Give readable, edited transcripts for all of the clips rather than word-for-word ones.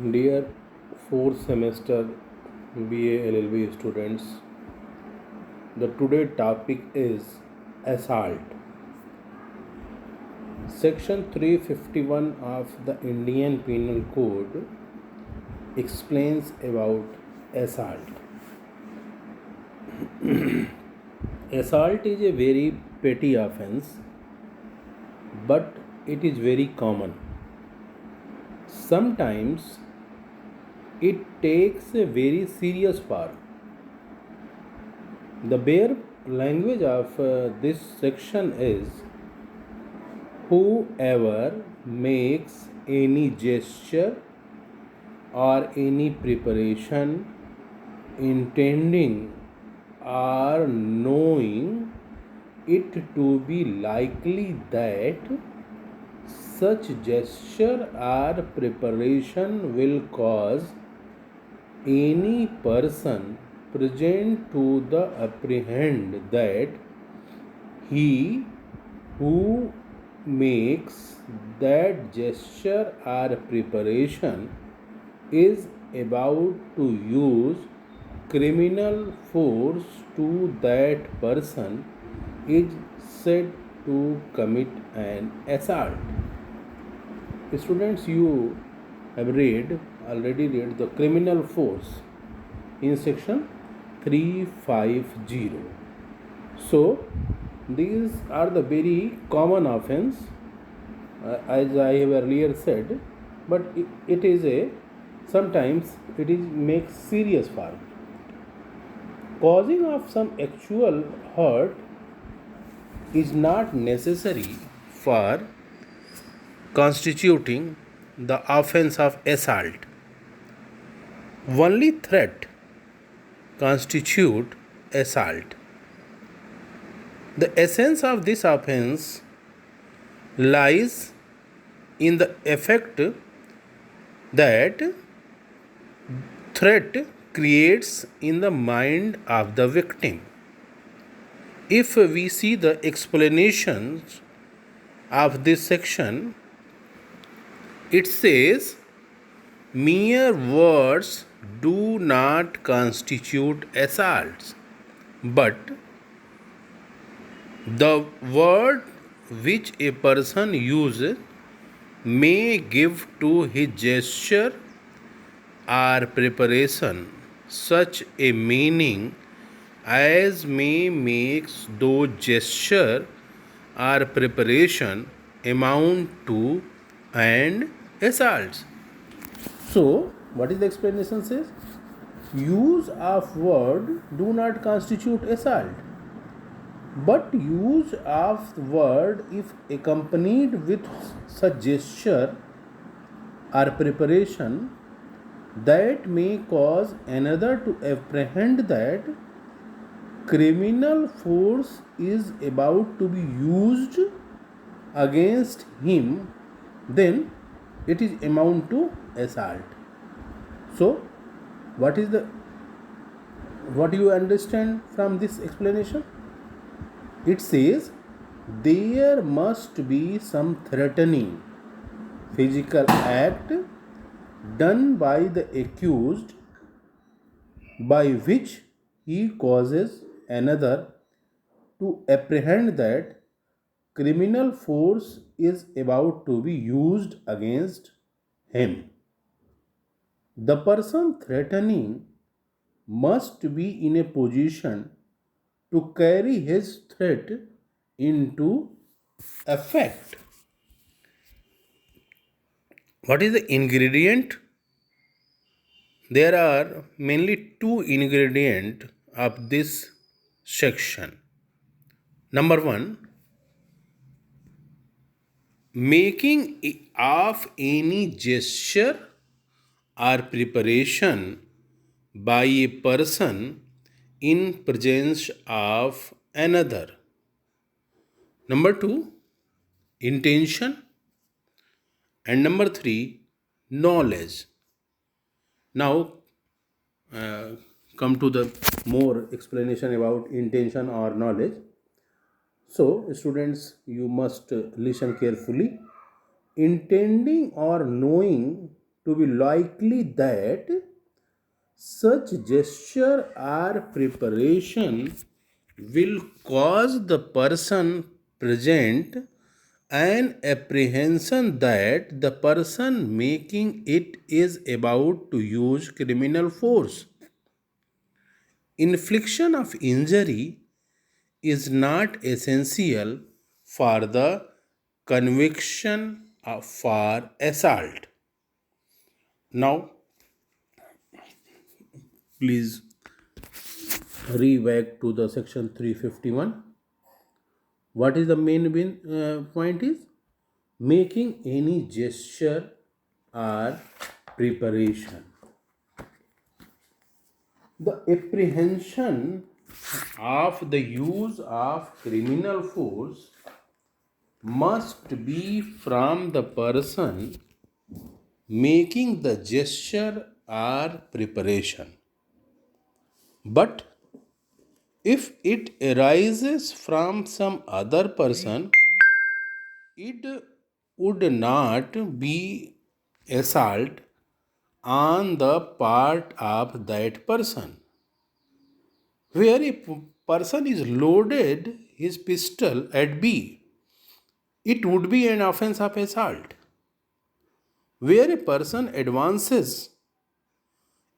Dear fourth semester BA LLB students, the today topic is assault. Section 351 of the Indian Penal Code explains about assault. Assault is a very petty offense, but it is very common. Sometimes it takes a very serious form. The bare language of this section is whoever makes any gesture or any preparation intending or knowing it to be likely that such gesture or preparation will cause any person present to the apprehend that he who makes that gesture or preparation is about to use criminal force to that person is said to commit an assault. Students, you have already read the criminal force in section 350. So these are the very common offense, as I have earlier said, but it is a sometimes it is makes serious harm. Causing of some actual hurt is not necessary for constituting the offense of assault. Only threat constitute assault. The essence of this offense lies in the effect that threat creates in the mind of the victim. If we see the explanations of this section, it says mere words do not constitute assaults, but the word which a person uses may give to his gesture or preparation such a meaning as may make those gesture or preparation amount to and assaults. So, what is the explanation says? Use of word do not constitute assault, but use of word if accompanied with such gesture or preparation that may cause another to apprehend that criminal force is about to be used against him, then it is amount to assault. So, what is the what do you understand from this explanation? It says there must be some threatening physical act done by the accused by which he causes another to apprehend that criminal force is about to be used against him. The person threatening must be in a position to carry his threat into effect. What is the ingredient? There are mainly two ingredients of this section. Number one, making of any gesture or preparation by a person in presence of another. Number two, intention. And number three, knowledge. Now, come to the more explanation about intention or knowledge. So, students, you must listen carefully. Intending or knowing to be likely that such gesture or preparation will cause the person present an apprehension that the person making it is about to use criminal force. Infliction of injury is not essential for the conviction for assault. Now, please back to the section 351. What is the point is making any gesture or preparation. The apprehension of the use of criminal force must be from the person making the gesture or preparation. But if it arises from some other person, it would not be assault on the part of that person. Where a person is loaded his pistol at B, it would be an offense of assault. Where a person advances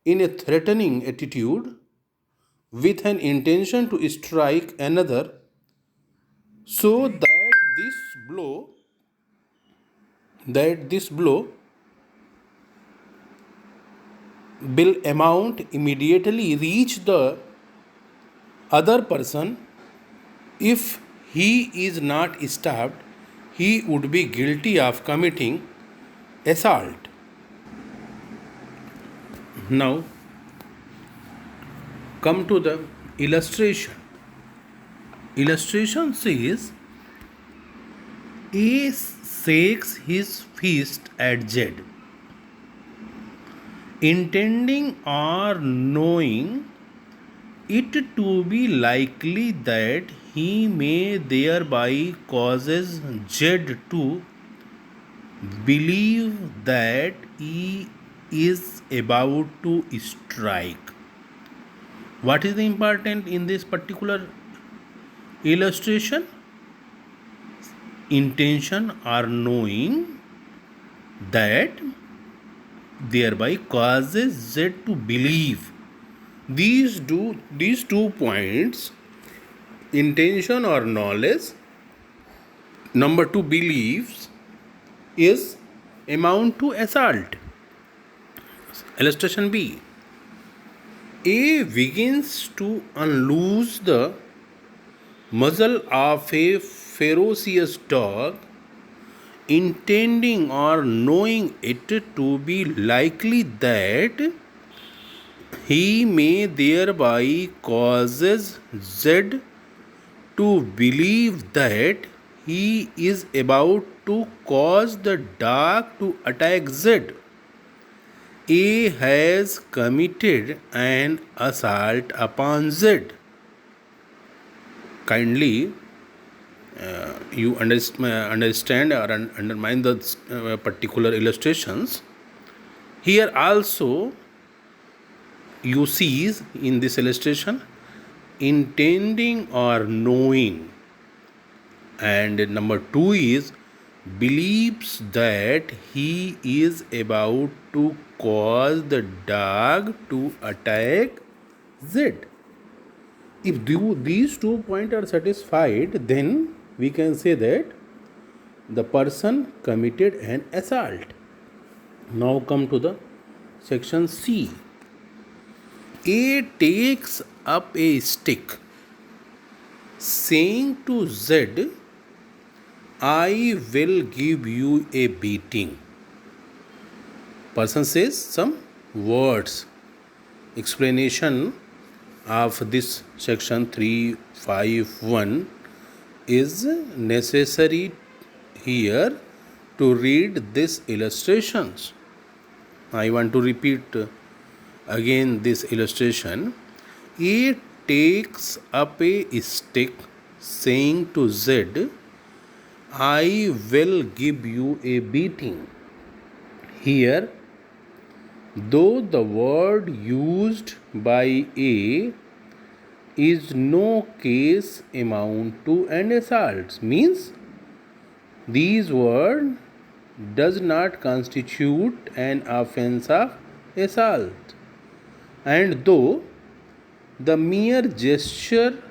in a threatening attitude with an intention to strike another, so that this blow will amount immediately reach the other person. If he is not stopped, he would be guilty of committing assault. Now, come to the illustration. Illustration says A shakes his fist at Z, intending or knowing it to be likely that he may thereby causes Z to believe that he is about to strike. What is the important in this particular illustration? Intention or knowing that thereby causes Z to believe. These two points, intention or knowledge, number two beliefs, is amount to assault. Illustration B. A begins to unloose the muzzle of a ferocious dog, intending or knowing it to be likely that he may thereby causes Z to believe that he is about to cause the dog to attack Z. A has committed an assault upon Z. Kindly you understand or undermine the particular illustrations. Here also you see in this illustration intending or knowing, and number two is believes that he is about to cause the dog to attack Z. If these 2 points are satisfied, then we can say that the person committed an assault. Now come to the section C. A takes up a stick, saying to Z, I will give you a beating. Person says some words. Explanation of this section 351 is necessary here to read these illustrations. I want to repeat again this illustration. A takes up a stick, saying to Z, I will give you a beating. Here though the word used by A is no case amount to an assault. Means these word does not constitute an offense of assault. And though the mere gesture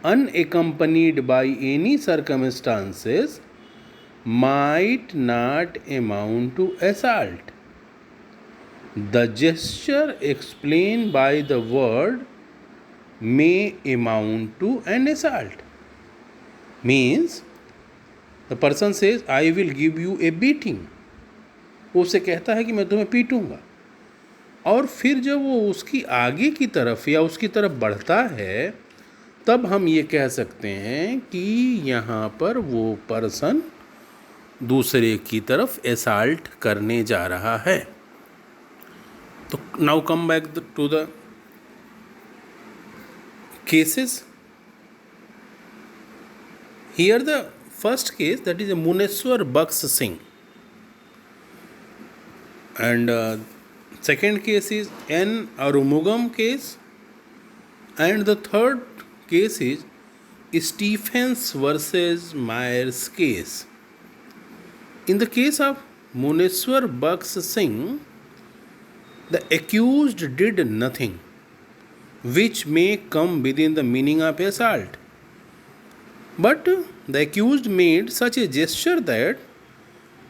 unaccompanied by any circumstances might not amount to assault, the gesture explained by the word may amount to an assault. Means the person says, I will give you a beating. वो उससे कहता है कि मैं तुम्हें पीटूंगा, और फिर जब वो उसकी आगे की तरफ या उसकी तरफ बढ़ता है तब हम ये कह सकते हैं कि यहाँ पर वो पर्सन दूसरे की तरफ असॉल्ट करने जा रहा है. तो now come back to the cases. Here the first case, that is a Muneshwar Baksh Singh, and second case is N. Arumugam case, and the third case is Stephens versus Myers case. In the case of Muneshwar Baksh Singh, the accused did nothing which may come within the meaning of assault, but the accused made such a gesture that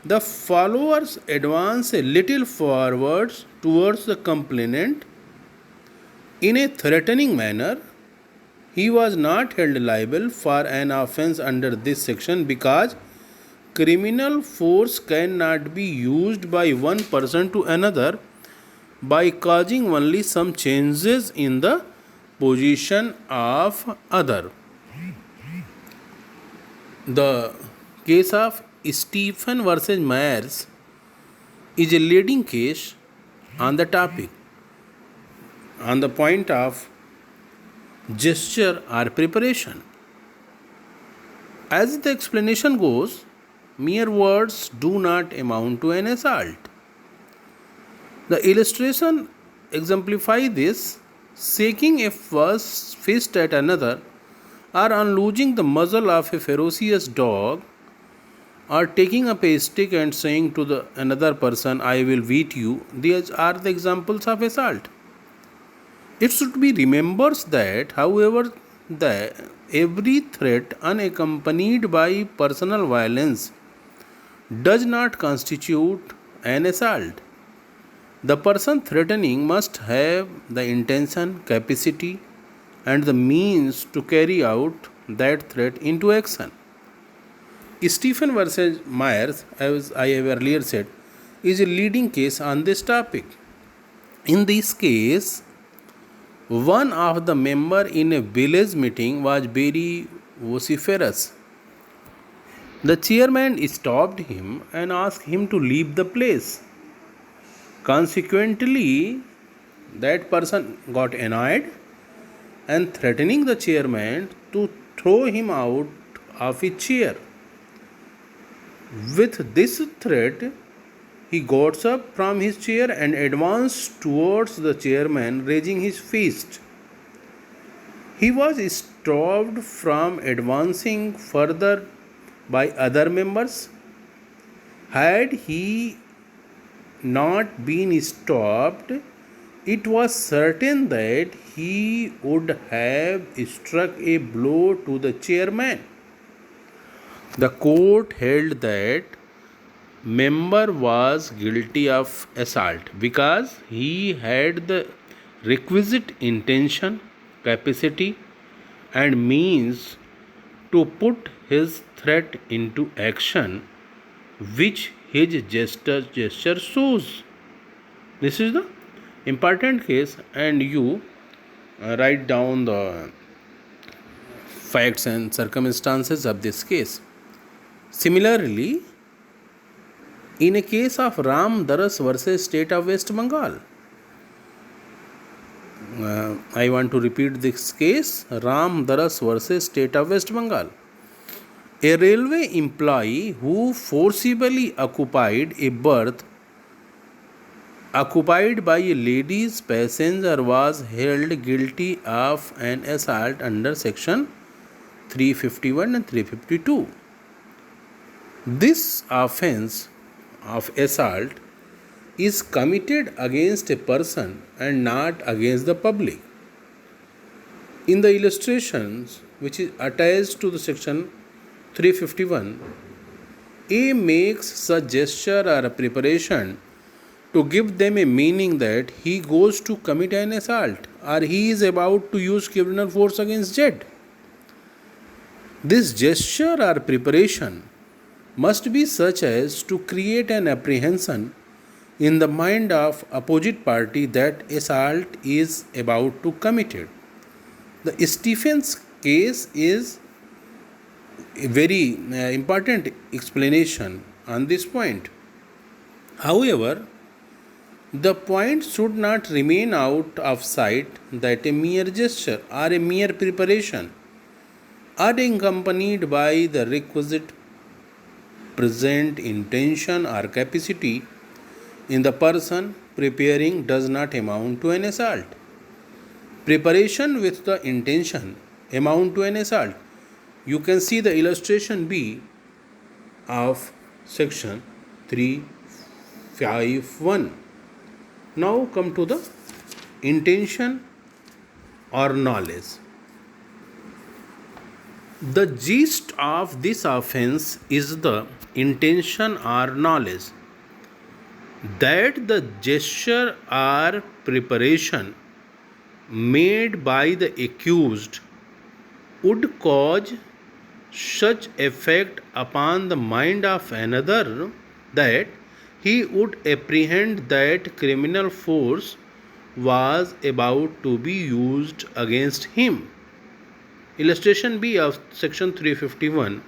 the followers advance a little forward towards the complainant in a threatening manner. He was not held liable for an offense under this section because criminal force cannot be used by one person to another by causing only some changes in the position of other. The case of Stephen versus Myers is a leading case on the topic, on the point of gesture or preparation. As the explanation goes, mere words do not amount to an assault. The illustration exemplify this: shaking a fist at another, or unloosing the muzzle of a ferocious dog, or taking up a stick and saying to the another person, I will beat you. These are the examples of assault. It should be remembered that, however, every threat unaccompanied by personal violence does not constitute an assault. The person threatening must have the intention, capacity, and the means to carry out that threat into action. Stephen versus Myers, as I have earlier said, is a leading case on this topic. In this case, one of the members in a village meeting was very vociferous. The chairman stopped him and asked him to leave the place. Consequently, that person got annoyed and threatening the chairman to throw him out of his chair. With this threat, he got up from his chair and advanced towards the chairman, raising his fist. He was stopped from advancing further by other members. Had he not been stopped, it was certain that he would have struck a blow to the chairman. The court held that member was guilty of assault because he had the requisite intention, capacity, and means to put his threat into action, which his gesture shows. This is the important case, and you write down the facts and circumstances of this case. Similarly, in a case of Ram Daras versus State of West Bengal, I want to repeat this case: Ram Daras versus State of West Bengal. A railway employee who forcibly occupied a berth occupied by a lady's passenger was held guilty of an assault under section 351 and 352. This offense of assault is committed against a person and not against the public. In the illustrations which is attached to the section 351, A makes such gesture or a preparation to give them a meaning that he goes to commit an assault or he is about to use criminal force against Z. This gesture or preparation must be such as to create an apprehension in the mind of opposite party that assault is about to committed. The Stephens case is a very important explanation on this point. However, the point should not remain out of sight that a mere gesture or a mere preparation are accompanied by the requisite present intention or capacity in the person preparing does not amount to an assault. Preparation with the intention amount to an assault. You can see the illustration B of section 351. Now come to the intention or knowledge. The gist of this offense is the intention or knowledge that the gesture or preparation made by the accused would cause such effect upon the mind of another that he would apprehend that criminal force was about to be used against him. Illustration B of section 351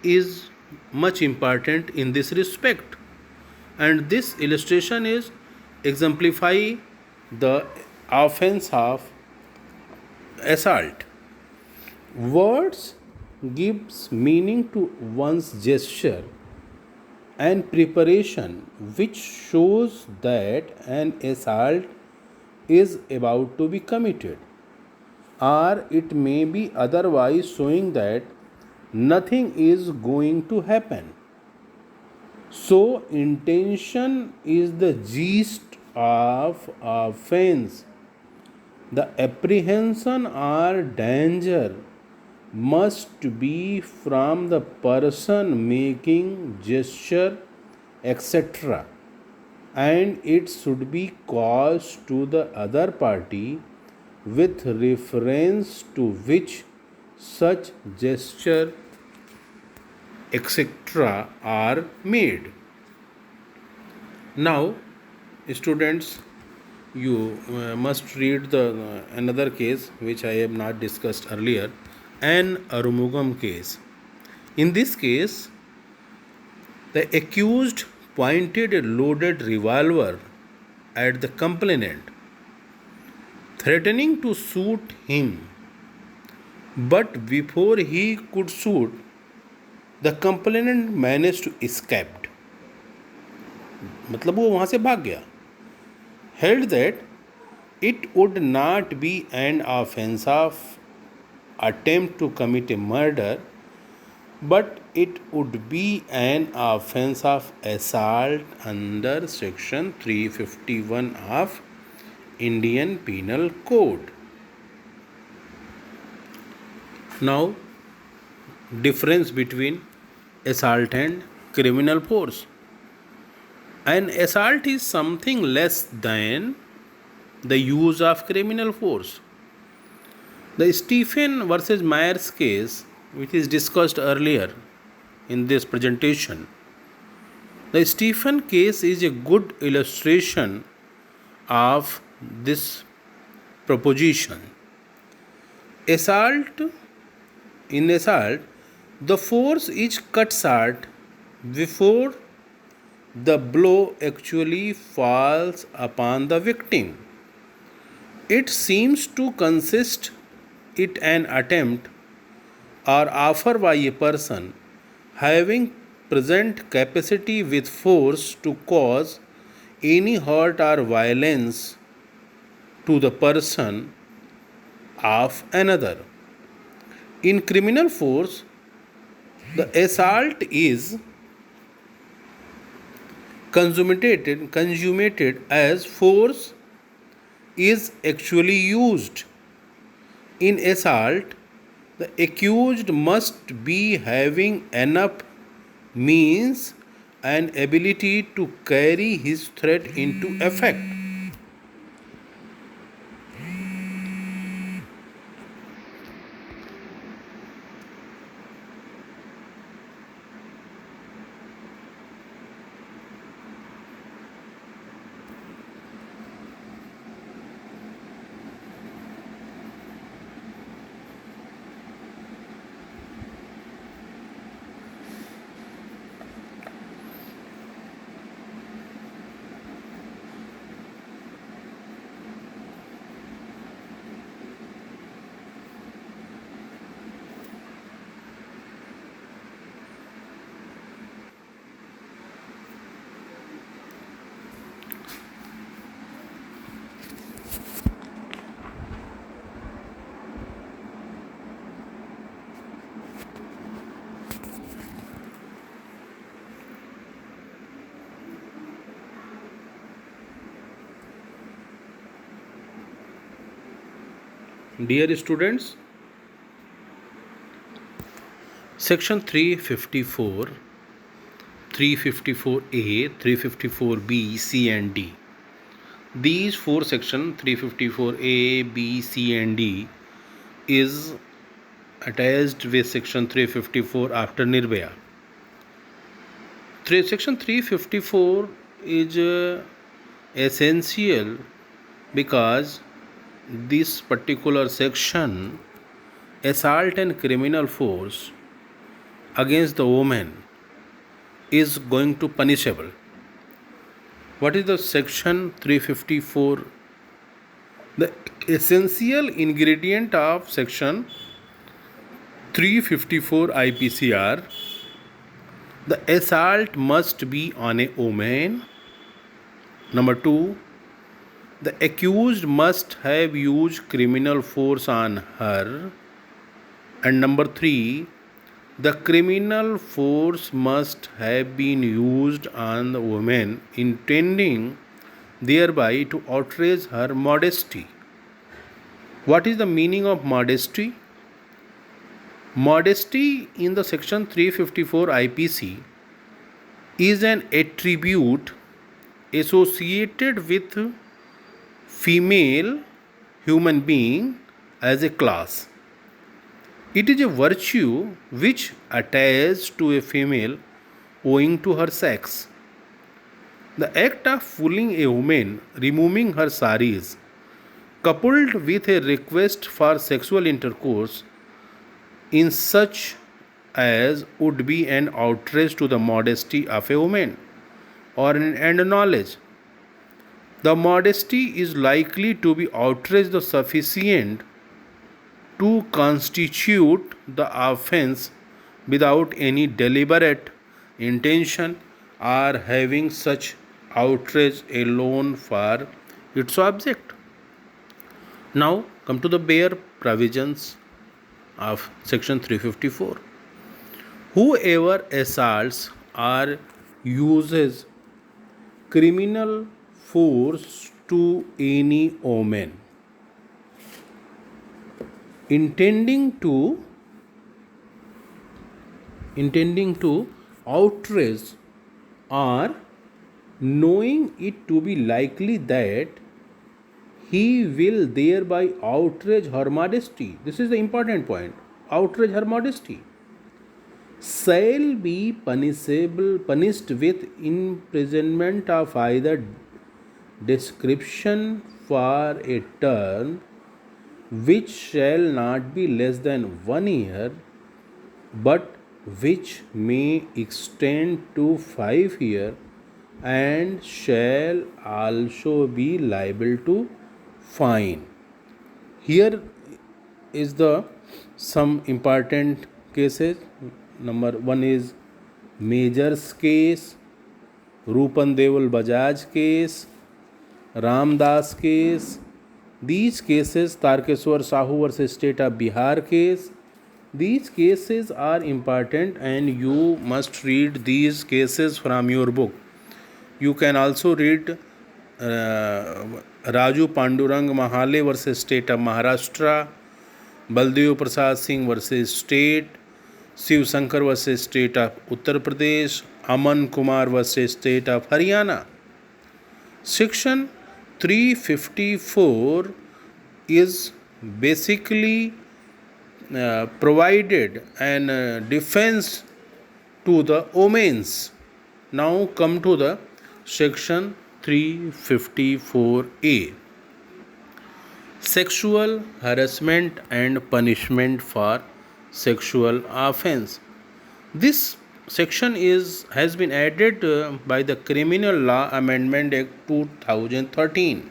is much important in this respect, and this illustration is exemplify the offense of assault. Words gives meaning to one's gesture and preparation, which shows that an assault is about to be committed, or it may be otherwise showing that nothing is going to happen. So, intention is the gist of offense. The apprehension or danger must be from the person making gesture, etc., and it should be caused to the other party with reference to which such gesture, etc., are made. Now, students, you must read the another case which I have not discussed earlier, an Arumugam case. In this case, the accused pointed a loaded revolver at the complainant, threatening to shoot him. But before he could shoot, the complainant managed to escape. मतलब वो वहाँ से भाग गया. Held that it would not be an offense of attempt to commit a murder, but it would be an offense of assault under section 351 of Indian Penal Code. Now, difference between assault and criminal force. An assault is something less than the use of criminal force. The Stephen versus Myers case, which is discussed earlier in this presentation, the Stephen case is a good illustration of this proposition. In assault, the force is cut short before the blow actually falls upon the victim. It seems to consist in an attempt or offer by a person having present capacity with force to cause any hurt or violence to the person of another. In criminal force, the assault is consummated as force is actually used. In assault, the accused must be having enough means and ability to carry his threat into effect. Dear students, section 354, 354A, 354B, C and D. These four sections 354A, B, C and D is attached with section 354 after Nirbhaya. Section 354 is essential because this particular section, assault and criminal force against the woman, is going to punishable. What is the section 354? The essential ingredient of section 354 IPCR: the assault must be on a woman. Number 2, the accused must have used criminal force on her. And number 3, the criminal force must have been used on the woman, intending thereby to outrage her modesty. What is the meaning of modesty? Modesty in the section 354 IPC is an attribute associated with female human being as a class. It is a virtue which attaches to a female owing to her sex. The act of fooling a woman, removing her saris, coupled with a request for sexual intercourse in such as would be an outrage to the modesty of a woman or an knowledge. The modesty is likely to be outraged the sufficient to constitute the offense without any deliberate intention or having such outrage alone for its object. Now come to the bare provisions of section 354. Whoever assaults or uses criminal force to any woman intending to outrage or knowing it to be likely that he will thereby outrage her modesty. This is the important point. Outrage her modesty shall be punished with imprisonment of either description for a term which shall not be less than 1 year, but which may extend to 5 years, and shall also be liable to fine. Here is the some important cases. Number 1 is Major's case, Rupan Deval Bajaj case, Ramdas case. These cases, Tarkeswar Sahu versus State of Bihar case, these cases are important and you must read these cases from your book. You can also read Raju Pandurang Mahale versus State of Maharashtra, Baldev Prasad Singh versus State, Shiv Shankar versus State of Uttar Pradesh, Aman Kumar versus State of Haryana. Section 354 is basically provided an defense to the omens. Now come to the section 354A. Sexual harassment and punishment for sexual offense. This section has been added by the Criminal Law Amendment Act 2013.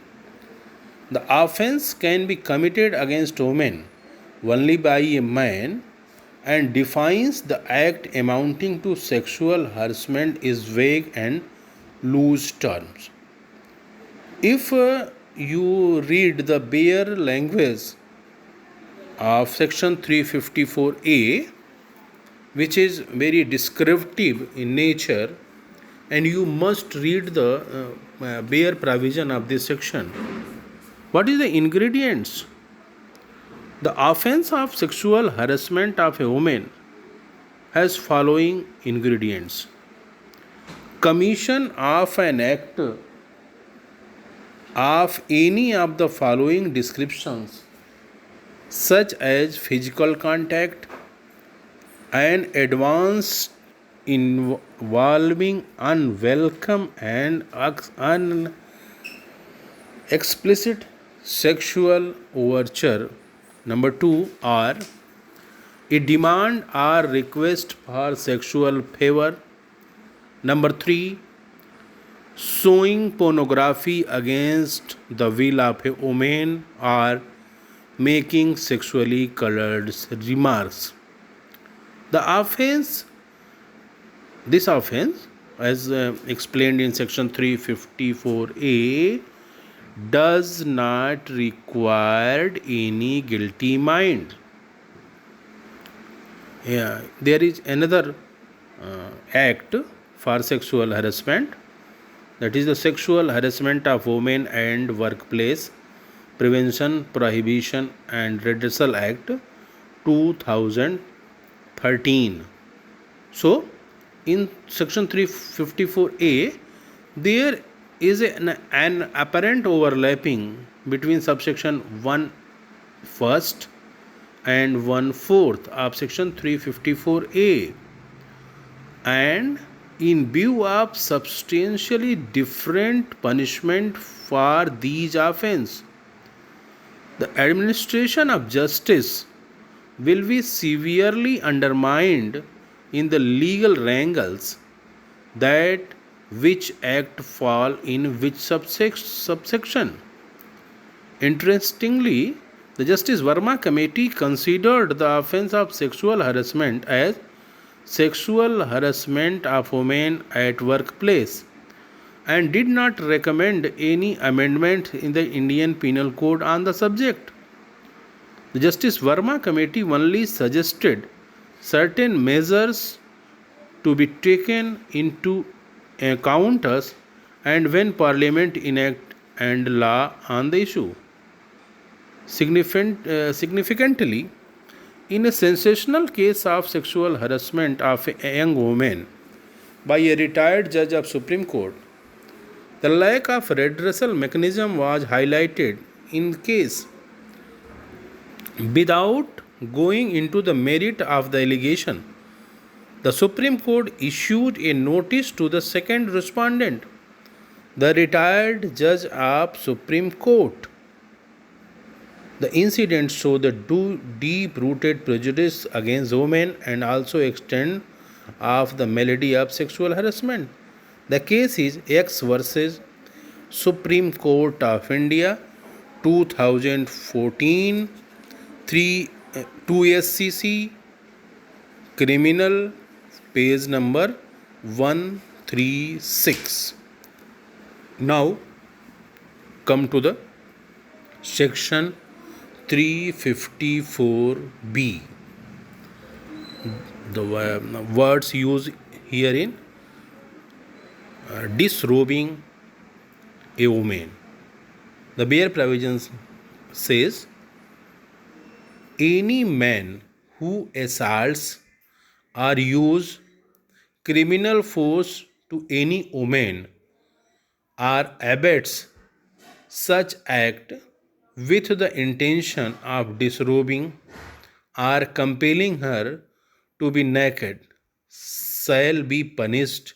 The offense can be committed against women only by a man and defines the act amounting to sexual harassment is vague and loose terms. If you read the bare language of section 354A, which is very descriptive in nature, and you must read the bare provision of this section. What is the ingredients? The offense of sexual harassment of a woman has following ingredients: commission of an act of any of the following descriptions, such as physical contact, an advance involving unwelcome and explicit sexual overture. Number 2 are a demand or request for sexual favor. Number 3, showing pornography against the will of a woman or making sexually colored remarks. This offense, as explained in section 354A, does not require any guilty mind. There is another act for sexual harassment, that is the Sexual Harassment of Women and Workplace Prevention, Prohibition and Redressal Act 2013. So, in section 354A, there is an apparent overlapping between subsection 1 first and 1/4 of section 354A, and in view of substantially different punishment for these offences, the administration of justice will be severely undermined in the legal wrangles that which act fall in which subsection. Interestingly, the Justice Verma Committee considered the offence of sexual harassment as sexual harassment of women at workplace and did not recommend any amendment in the Indian Penal Code on the subject. The Justice Verma Committee only suggested certain measures to be taken into account and when Parliament enact and law on the issue. Significantly, in a sensational case of sexual harassment of a young woman by a retired judge of Supreme Court, the lack of redressal mechanism was highlighted in case. Without going into the merit of the allegation, the Supreme Court issued a notice to the second respondent, the retired judge of Supreme Court. The incident showed the deep-rooted prejudice against women and also extent of the malady of sexual harassment. The case is X versus Supreme Court of India, 2014, 2 SCC, criminal, page number 1 36. Now come to the section 354b. The words used herein: disrobing a woman. The bare provisions says any man who assaults or uses criminal force to any woman or abets such act with the intention of disrobing or compelling her to be naked shall be punished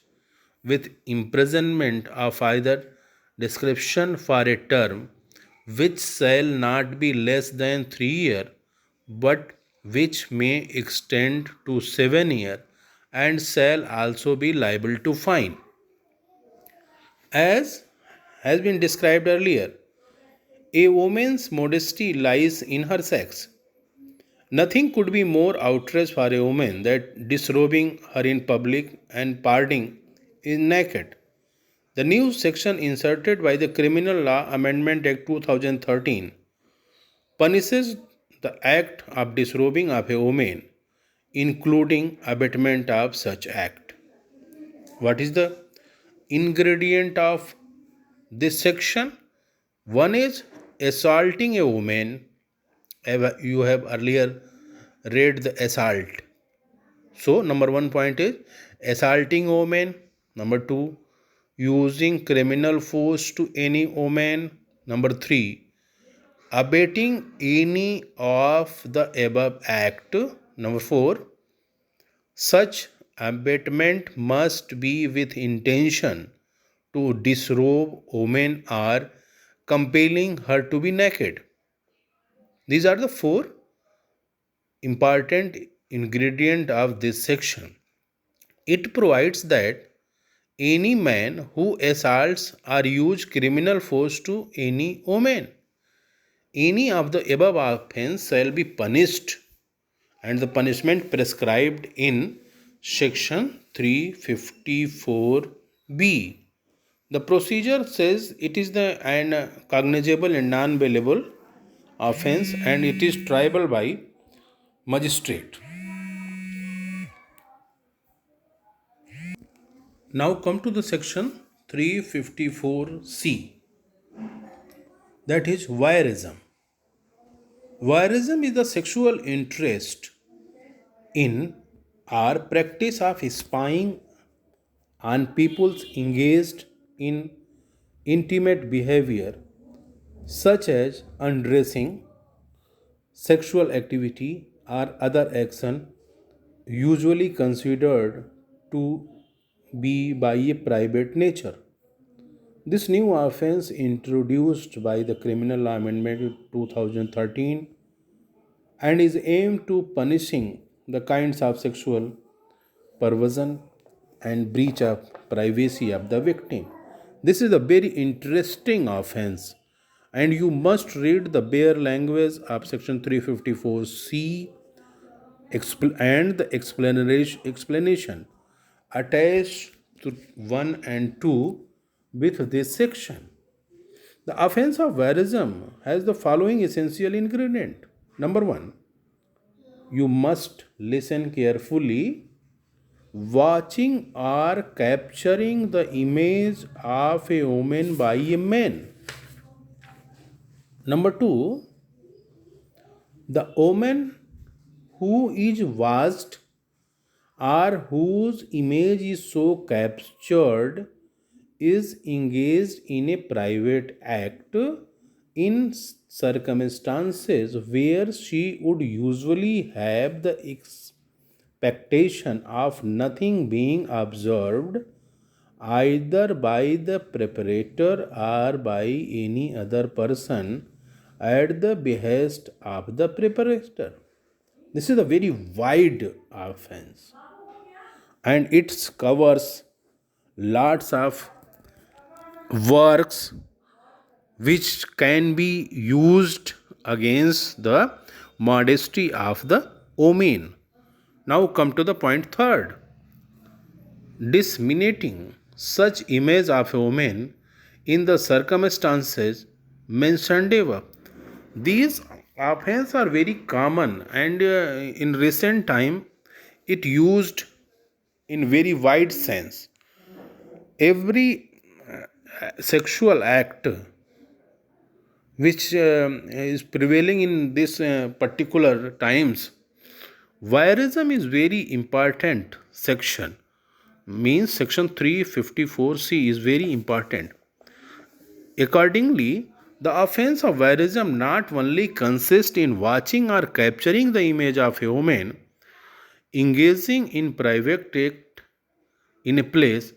with imprisonment of either description for a term which shall not be less than 3 years, but which may extend to 7 years, and shall also be liable to fine. As has been described earlier, a woman's modesty lies in her sex. Nothing could be more outrage for a woman than disrobing her in public and parading in naked. The new section inserted by the Criminal Law Amendment Act 2013 punishes the act of disrobing of a woman, including abetment of such act. What is the ingredient of this section? One is assaulting a woman. You have earlier read the assault. So, number 1 point is assaulting a woman. Number 2, using criminal force to any woman. Number 3, abetting any of the above act. Number 4, such abatement must be with intention to disrobe woman or compelling her to be naked. These are the 4 important ingredients of this section. It provides that any man who assaults or uses criminal force to any woman, any of the above offense shall be punished, and the punishment prescribed in section 354b. The procedure says it is an cognizable and non-bailable offense, and it is triable by magistrate. Now come to the section 354c, that is voyeurism. Voyeurism is the sexual interest in or practice of spying on people engaged in intimate behavior such as undressing, sexual activity, or other action usually considered to be by a private nature. This new offense, introduced by the Criminal Law Amendment 2013, and is aimed to punishing the kinds of sexual perversion and breach of privacy of the victim. This is a very interesting offense, and you must read the bare language of section 354c and the explanation attached to 1 and 2 with this section. The offense of voyeurism has the following essential ingredient. Number 1, you must listen carefully. Watching or capturing the image of a woman by a man. Number 2, the woman who is watched or whose image is so captured is engaged in a private act in circumstances where she would usually have the expectation of nothing being observed either by the preparator or by any other person at the behest of the preparator. This is a very wide offense, and it covers lots of works which can be used against the modesty of the woman. Now come to the point third, disseminating such image of a woman in the circumstances mentioned above. These offenses are very common and in recent time it used in very wide sense. Every sexual act which is prevailing in this particular times, voyeurism is very important section, means section 354C is very important. Accordingly, the offense of voyeurism not only consists in watching or capturing the image of a woman engaging in private act in a place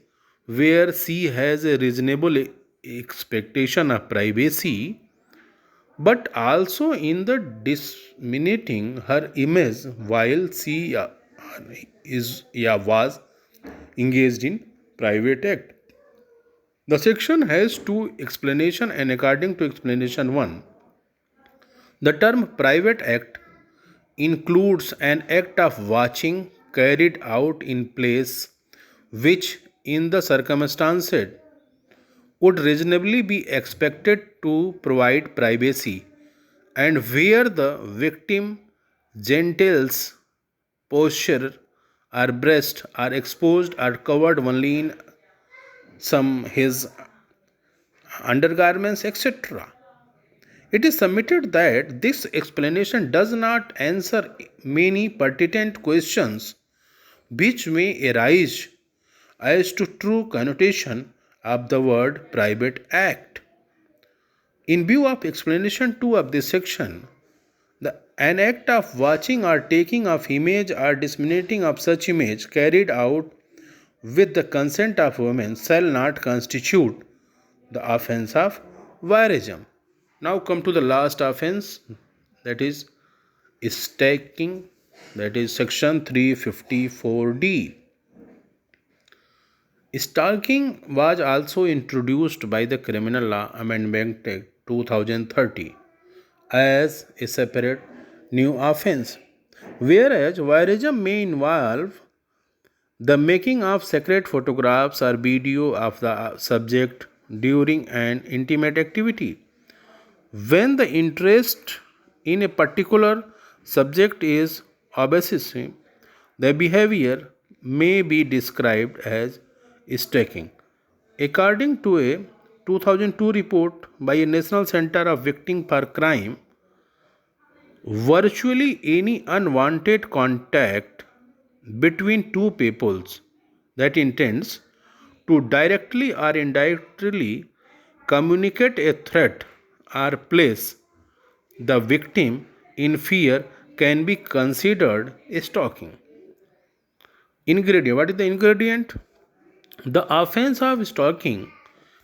where she has a reasonable expectation of privacy, but also in the disseminating her image while she was engaged in private act. The section has two explanations, and according to explanation 1, the term private act includes an act of watching carried out in place which in the circumstances would reasonably be expected to provide privacy and where the victim genitals, posture or breast are exposed or covered only in some his undergarments, etc. It is submitted that this explanation does not answer many pertinent questions which may arise as to true connotation of the word private act. In view of explanation 2 of this section, an act of watching or taking of image or disseminating of such image carried out with the consent of women shall not constitute the offense of voyeurism. Now come to the last offense, that is stalking, that is section 354D. Stalking was also introduced by the Criminal Law Amendment Act 2030 as a separate new offense, whereas voyeurism may involve the making of secret photographs or video of the subject during an intimate activity. When the interest in a particular subject is obsessive, the behavior may be described as stalking. According to a 2002 report by a National Center of Victims for Crime, virtually any unwanted contact between two peoples that intends to directly or indirectly communicate a threat or place the victim in fear can be considered stalking. Ingredient. What is the ingredient? The offense of stalking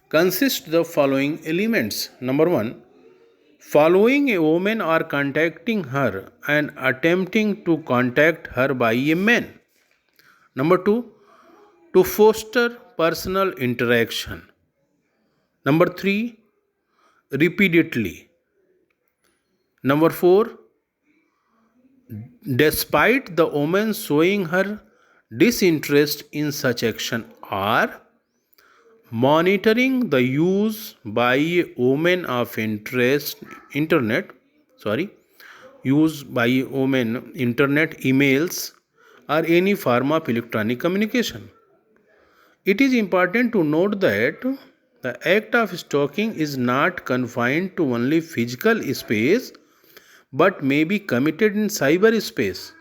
consists of the following elements. Number 1, following a woman or contacting her and attempting to contact her by a man. Number 2, to foster personal interaction. Number 3, repeatedly. Number 4, despite the woman showing her disinterest in such action, or monitoring the use by a woman of internet emails or any form of electronic communication. It is important to note that the act of stalking is not confined to only physical space but may be committed in cyberspace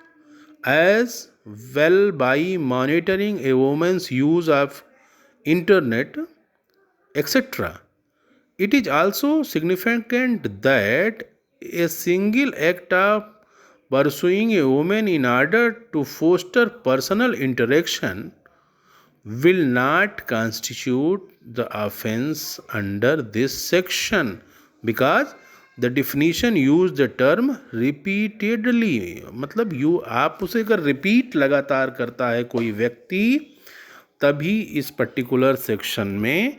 as well by monitoring a woman's use of internet, etc. It is also significant that a single act of pursuing a woman in order to foster personal interaction will not constitute the offense under this section because the definition use the term repeatedly, मतलब आप उसे अगर repeat लगातार करता है कोई व्यक्ति तभी इस पर्टिकुलर सेक्शन में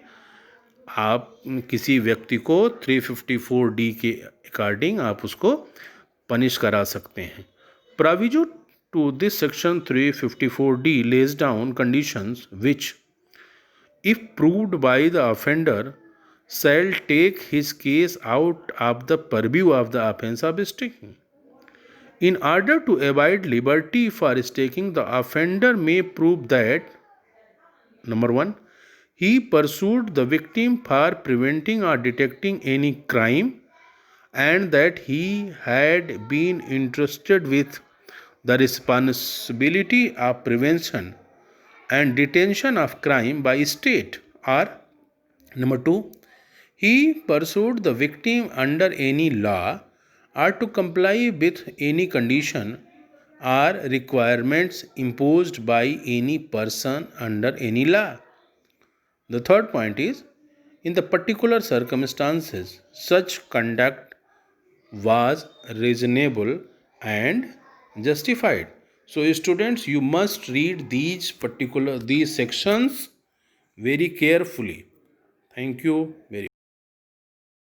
आप किसी व्यक्ति को 354D के अकॉर्डिंग आप उसको पनिश करा सकते हैं. Proviso to this section 354D lays down conditions which, if proved by the offender, shall take his case out of the purview of the offense of staking. In order to avoid liberty for staking, the offender may prove that number 1, he pursued the victim for preventing or detecting any crime, and that he had been entrusted with the responsibility of prevention and detention of crime by state, or number 2, he pursued the victim under any law or to comply with any condition or requirements imposed by any person under any law. The third point is, in the particular circumstances, such conduct was reasonable and justified. So students, you must read these sections very carefully. Thank you very